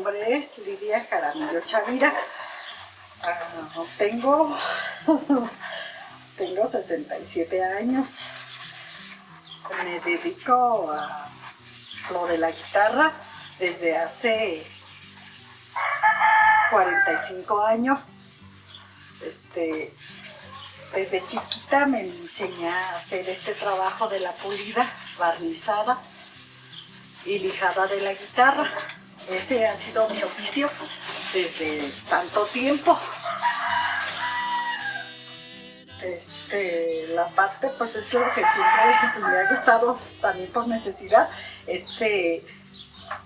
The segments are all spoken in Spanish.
nombre es Lidia Jaramillo Chavira. Tengo 67 años. Me dedico a lo de la guitarra desde hace 45 años. Desde chiquita me enseñé a hacer este trabajo de la pulida, barnizada y lijada de la guitarra. Ese ha sido mi oficio desde tanto tiempo. La parte pues es lo que siempre me ha gustado también por necesidad,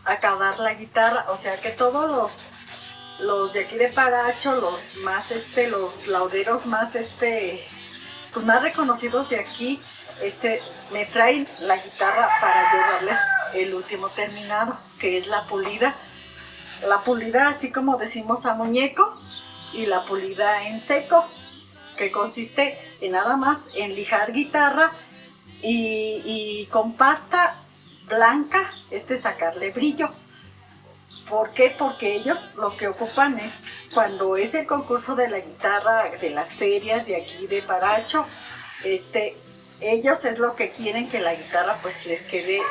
acabar la guitarra, o sea que todos los de aquí de Paracho, los más los lauderos más pues más reconocidos de aquí, me traen la guitarra para llevarles el último terminado, que es la pulida. La pulida, así como decimos a muñeco, y la pulida en seco, que consiste en nada más en lijar guitarra y con pasta blanca, sacarle brillo. ¿Por qué? Porque ellos lo que ocupan es, cuando es el concurso de la guitarra de las ferias de aquí de Paracho, ellos es lo que quieren, que la guitarra pues les quede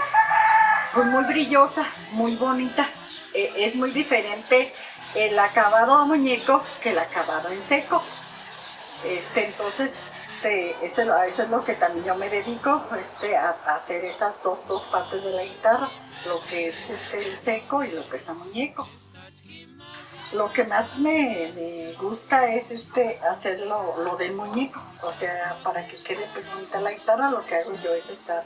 pues muy brillosa, muy bonita. Es muy diferente el acabado a muñeco que el acabado en seco. Entonces, eso es lo que también yo me dedico, a hacer esas dos partes de la guitarra, lo que es el seco y lo que es a muñeco. Lo que más me gusta es hacer lo del muñeco, o sea, para que quede pues bonita la guitarra, lo que hago yo es estar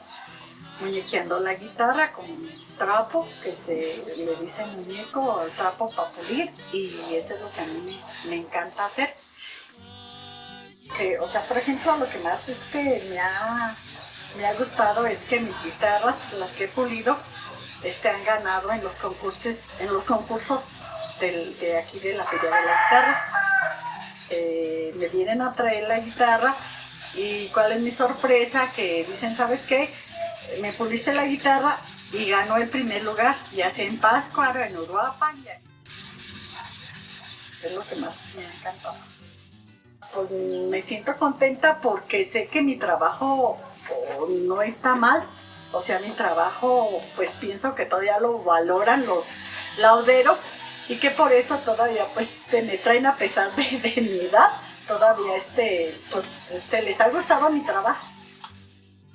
muñequeando la guitarra con un trapo que se le dice muñeco o trapo para pulir, y eso es lo que a mí me encanta hacer. O sea, por ejemplo, lo que más me ha gustado es que mis guitarras, las que he pulido, han ganado en los concursos de aquí de la Feria de la Guitarra. Me vienen a traer la guitarra y ¿cuál es mi sorpresa? Que dicen, ¿sabes qué? Me puliste la guitarra y ganó el primer lugar, ya sea en Pátzcuaro, en Uruapan. Es lo que más me ha encantado. Pues me siento contenta porque sé que mi trabajo no está mal. O sea, mi trabajo, pues pienso que todavía lo valoran los lauderos y que por eso todavía pues me traen, a pesar de mi edad, todavía les ha gustado mi trabajo.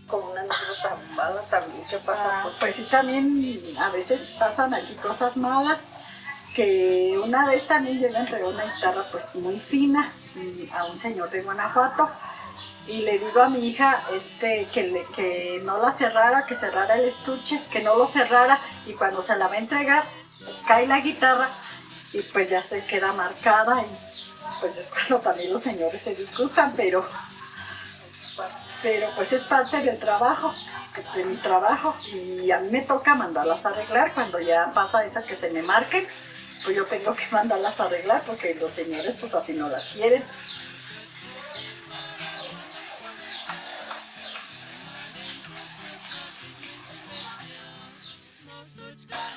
Como una anécdota mala también, ¿qué pasa? Pues sí, también a veces pasan aquí cosas malas, que una vez también yo le entregué una guitarra pues muy fina a un señor de Guanajuato y le digo a mi hija que no la cerrara, que cerrara el estuche, que no lo cerrara, y cuando se la va a entregar cae la guitarra y pues ya se queda marcada, y pues es cuando también los señores se disgustan, pero pues es parte del trabajo, de mi trabajo, y a mí me toca mandarlas a arreglar. Cuando ya pasa eso que se me marquen, pues yo tengo que mandarlas a arreglar porque los señores pues así no las quieren.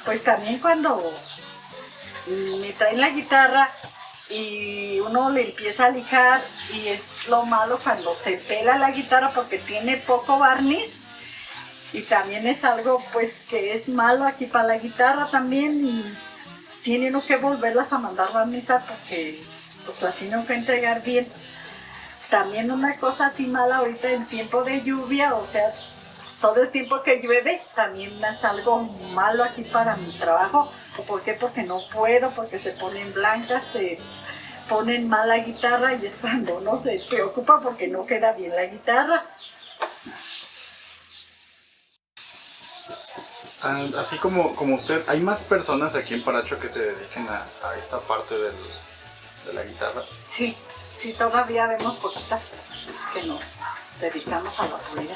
Pues también cuando me traen la guitarra y uno le empieza a lijar, y es lo malo cuando se pela la guitarra porque tiene poco barniz, y también es algo pues que es malo aquí para la guitarra también, y tiene uno que volverlas a mandar barnizar porque pues las tiene que entregar bien. También una cosa así mala ahorita en tiempo de lluvia, o sea, todo el tiempo que llueve también es algo malo aquí para mi trabajo. ¿Por qué? Porque no puedo, porque se ponen blancas, se ponen mal la guitarra, y es cuando uno se preocupa porque no queda bien la guitarra. Así como usted, ¿hay más personas aquí en Paracho que se dediquen a esta parte de la guitarra? Sí, todavía vemos poquitas que nos dedicamos a la pulida.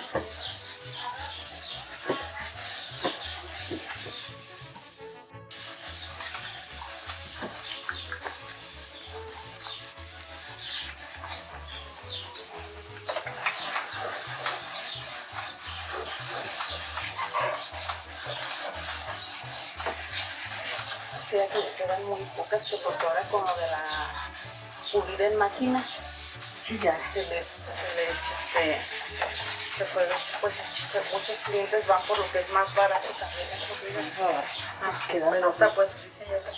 decía que quedan muy pocas, que porque ahora con lo de la pulida en máquina, Sí, ya. se puede, pues muchos clientes van por lo que es más barato también en pulida. Queda Pero ahorita pues dice ya que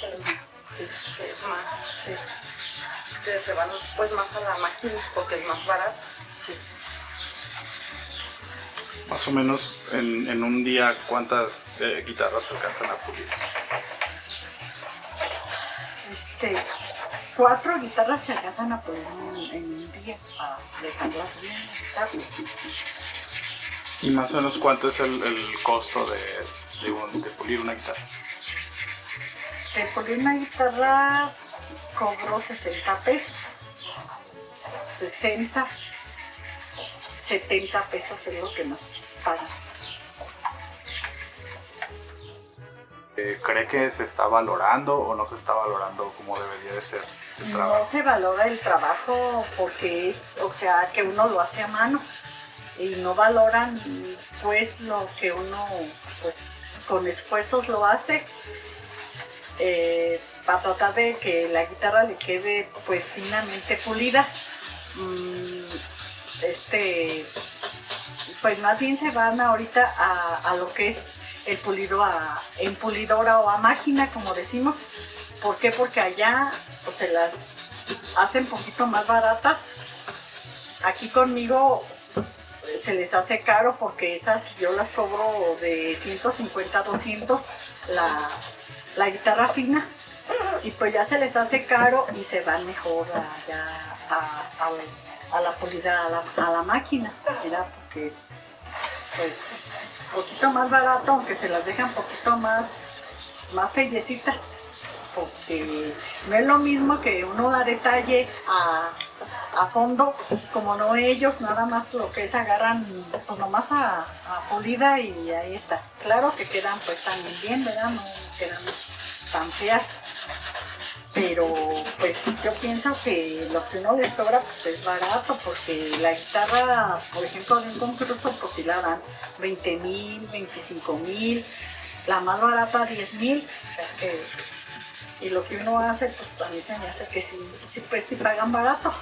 Sí, que es más, sí, que se van pues más a la máquina porque es más barato. sí. Más o menos en un día, ¿cuántas guitarras alcanzan a pulir? 4 guitarras se alcanzan a poner en un día para dejarlas bien. ¿Y más o menos cuánto es el costo de pulir una guitarra? De poner una guitarra cobro 60 pesos. 60, 70 pesos es lo que nos pagan. ¿Cree que se está valorando o no se está valorando como debería de ser el trabajo? No se valora el trabajo porque es, o sea, que uno lo hace a mano y no valoran pues lo que uno pues con esfuerzos lo hace para tratar de que la guitarra le quede pues finamente pulida. Pues más bien se van ahorita a lo que es el pulido en pulidora o a máquina, como decimos. ¿Por qué? Porque allá pues, se las hacen un poquito más baratas. Aquí conmigo se les hace caro porque esas yo las cobro de 150 a 200 la guitarra fina. Y pues ya se les hace caro y se van mejor a la pulida, a la máquina, ¿verdad? Porque es pues un poquito más barato, aunque se las dejan un poquito más fellecitas, porque no es lo mismo que uno la detalle a fondo, como no ellos, nada más lo que es agarran pues nomás a pulida y ahí está. Claro que quedan pues también bien, ¿verdad? No quedan tan feas. Pero pues yo pienso que lo que uno les sobra pues es barato, porque la guitarra, por ejemplo, de un concurso pues si la dan 20,000, 25,000, la más barata 10,000, o sea que, y lo que uno hace pues también se me hace que sí pagan barato.